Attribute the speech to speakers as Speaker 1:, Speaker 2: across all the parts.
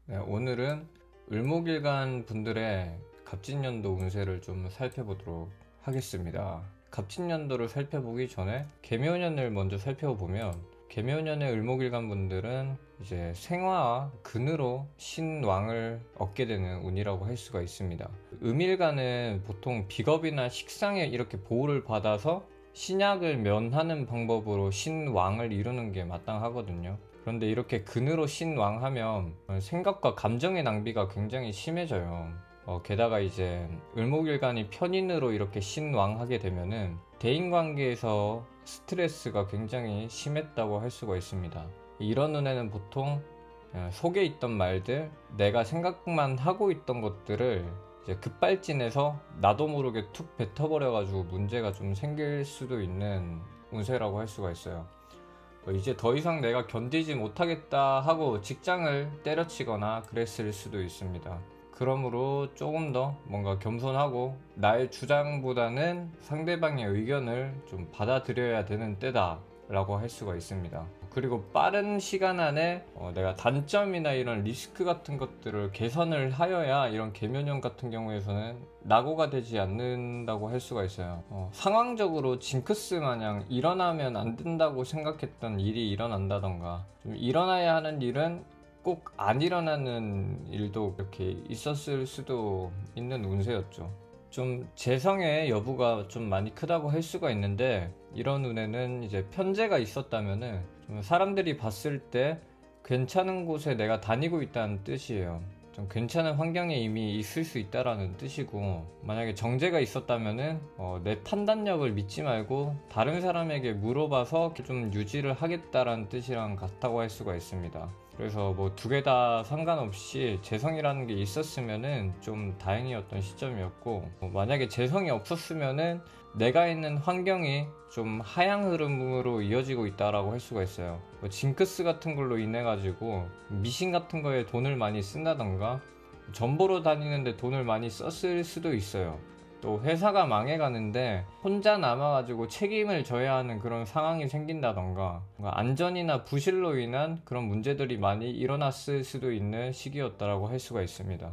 Speaker 1: 네, 오늘은 을목일간 분들의 갑진년도 운세를 좀 살펴보도록 하겠습니다. 갑진년도를 살펴보기 전에 계묘년을 먼저 살펴보면, 계묘년의 을목일간 분들은 이제 생화와 근으로 신왕을 얻게 되는 운이라고 할 수가 있습니다. 음일간은 보통 비겁이나 식상에 이렇게 보호를 받아서 신약을 면하는 방법으로 신왕을 이루는 게 마땅하거든요. 그런데 이렇게 근으로 신왕하면 생각과 감정의 낭비가 굉장히 심해져요. 게다가 이제 을목일간이 편인으로 이렇게 신왕하게 되면은 대인관계에서 스트레스가 굉장히 심했다고 할 수가 있습니다. 이런 눈에는 보통 속에 있던 말들, 내가 생각만 하고 있던 것들을 이제 급발진해서 나도 모르게 툭 뱉어버려가지고 문제가 좀 생길 수도 있는 운세라고 할 수가 있어요. 이제 더 이상 내가 견디지 못하겠다 하고 직장을 때려치거나 그랬을 수도 있습니다. 그러므로 조금 더 뭔가 겸손하고 나의 주장보다는 상대방의 의견을 좀 받아들여야 되는 때다 라고 할 수가 있습니다. 그리고 빠른 시간 안에 내가 단점이나 이런 리스크 같은 것들을 개선을 하여야 이런 계묘년 같은 경우에서는 낙오가 되지 않는다고 할 수가 있어요. 상황적으로 징크스 마냥 일어나면 안 된다고 생각했던 일이 일어난다던가, 좀 일어나야 하는 일은 꼭 안 일어나는 일도 이렇게 있었을 수도 있는 운세였죠. 좀 재성의 여부가 좀 많이 크다고 할 수가 있는데, 이런 운에는 이제 편재가 있었다면은 좀 사람들이 봤을 때 괜찮은 곳에 내가 다니고 있다는 뜻이에요. 좀 괜찮은 환경에 이미 있을 수 있다라는 뜻이고, 만약에 정제가 있었다면은 내 판단력을 믿지 말고 다른 사람에게 물어봐서 좀 유지를 하겠다라는 뜻이랑 같다고 할 수가 있습니다. 그래서 뭐 두 개 다 상관없이 재성이라는 게 있었으면은 좀 다행이었던 시점이었고, 만약에 재성이 없었으면은 내가 있는 환경이 좀 하향 흐름으로 이어지고 있다라고 할 수가 있어요. 뭐 징크스 같은 걸로 인해 가지고 미신 같은 거에 돈을 많이 쓴다던가, 전보로 다니는데 돈을 많이 썼을 수도 있어요. 또 회사가 망해가는데 혼자 남아가지고 책임을 져야 하는 그런 상황이 생긴다던가, 뭔가 안전이나 부실로 인한 그런 문제들이 많이 일어났을 수도 있는 시기였다라고 할 수가 있습니다.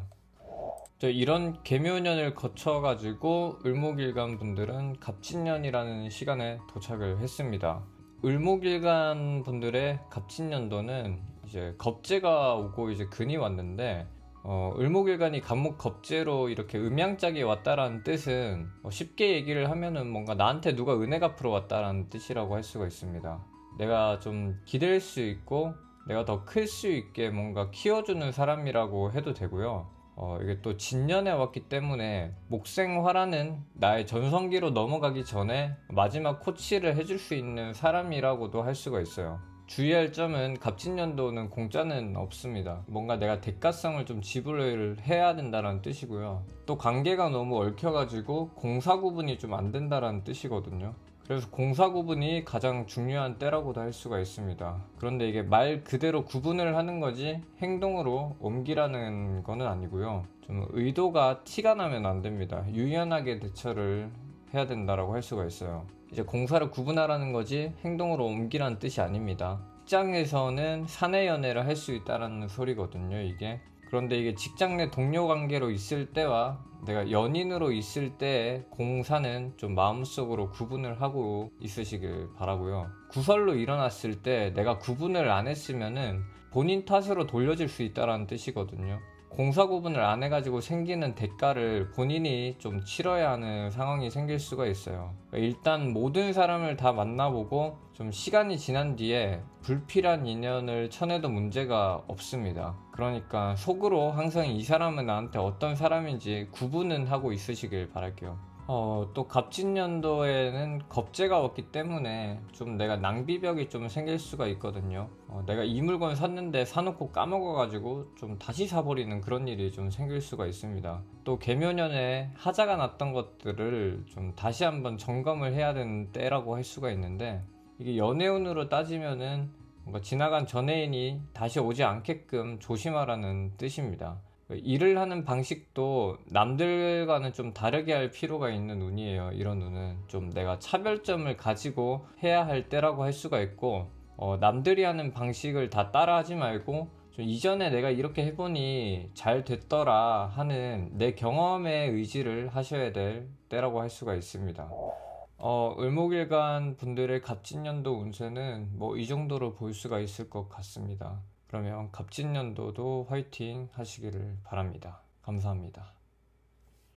Speaker 1: 이런 계묘년을 거쳐가지고 을목일간 분들은 갑진년이라는 시간에 도착을 했습니다. 을목일간 분들의 갑진년도는 이제 겁재가 오고 이제 근이 왔는데, 을목일간이 갑목겁재로 이렇게 음양짝이 왔다라는 뜻은, 쉽게 얘기를 하면은 뭔가 나한테 누가 은혜 갚으러 왔다라는 뜻이라고 할 수가 있습니다. 내가 좀 기댈 수 있고 내가 더 클 수 있게 뭔가 키워주는 사람이라고 해도 되고요. 이게 또 진년에 왔기 때문에 목생화라는 나의 전성기로 넘어가기 전에 마지막 코치를 해줄 수 있는 사람이라고도 할 수가 있어요. 주의할 점은 갑진년도는 공짜는 없습니다. 뭔가 내가 대가성을 좀 지불을 해야 된다는 뜻이고요. 또 관계가 너무 얽혀가지고 공사 구분이 좀 안 된다는 뜻이거든요. 그래서 공사 구분이 가장 중요한 때라고도 할 수가 있습니다. 그런데 이게 말 그대로 구분을 하는 거지 행동으로 옮기라는 거는 아니고요. 좀 의도가 티가 나면 안 됩니다. 유연하게 대처를 해야 된다라고 할 수가 있어요. 이제 공사를 구분하라는 거지 행동으로 옮기라는 뜻이 아닙니다. 직장에서는 사내 연애를 할 수 있다는 소리거든요, 이게. 그런데 이게 직장 내 동료 관계로 있을 때와 내가 연인으로 있을 때의 공사는 좀 마음속으로 구분을 하고 있으시길 바라고요. 구설로 일어났을 때 내가 구분을 안 했으면은 본인 탓으로 돌려질 수 있다는 뜻이거든요. 공사 구분을 안 해가지고 생기는 대가를 본인이 좀 치러야 하는 상황이 생길 수가 있어요. 일단 모든 사람을 다 만나보고 좀 시간이 지난 뒤에 불필요한 인연을 쳐내도 문제가 없습니다. 그러니까 속으로 항상 이 사람은 나한테 어떤 사람인지 구분은 하고 있으시길 바랄게요. 또 갑진년도에는 겁재가 왔기 때문에 좀 내가 낭비벽이 좀 생길 수가 있거든요. 내가 이 물건 샀는데 사놓고 까먹어가지고 좀 다시 사버리는 그런 일이 좀 생길 수가 있습니다. 또 계묘년에 하자가 났던 것들을 좀 다시 한번 점검을 해야 되는 때라고 할 수가 있는데, 이게 연애운으로 따지면은 뭔가 지나간 전애인이 다시 오지 않게끔 조심하라는 뜻입니다. 일을 하는 방식도 남들과는 좀 다르게 할 필요가 있는 운이에요. 이런 운은 좀 내가 차별점을 가지고 해야 할 때라고 할 수가 있고, 남들이 하는 방식을 다 따라하지 말고 좀 이전에 내가 이렇게 해보니 잘 됐더라 하는 내 경험에 의지를 하셔야 될 때라고 할 수가 있습니다. 을목일간 분들의 갑진년도 운세는 뭐 이 정도로 볼 수가 있을 것 같습니다. 그러면 갑진년도도 화이팅 하시기를 바랍니다. 감사합니다.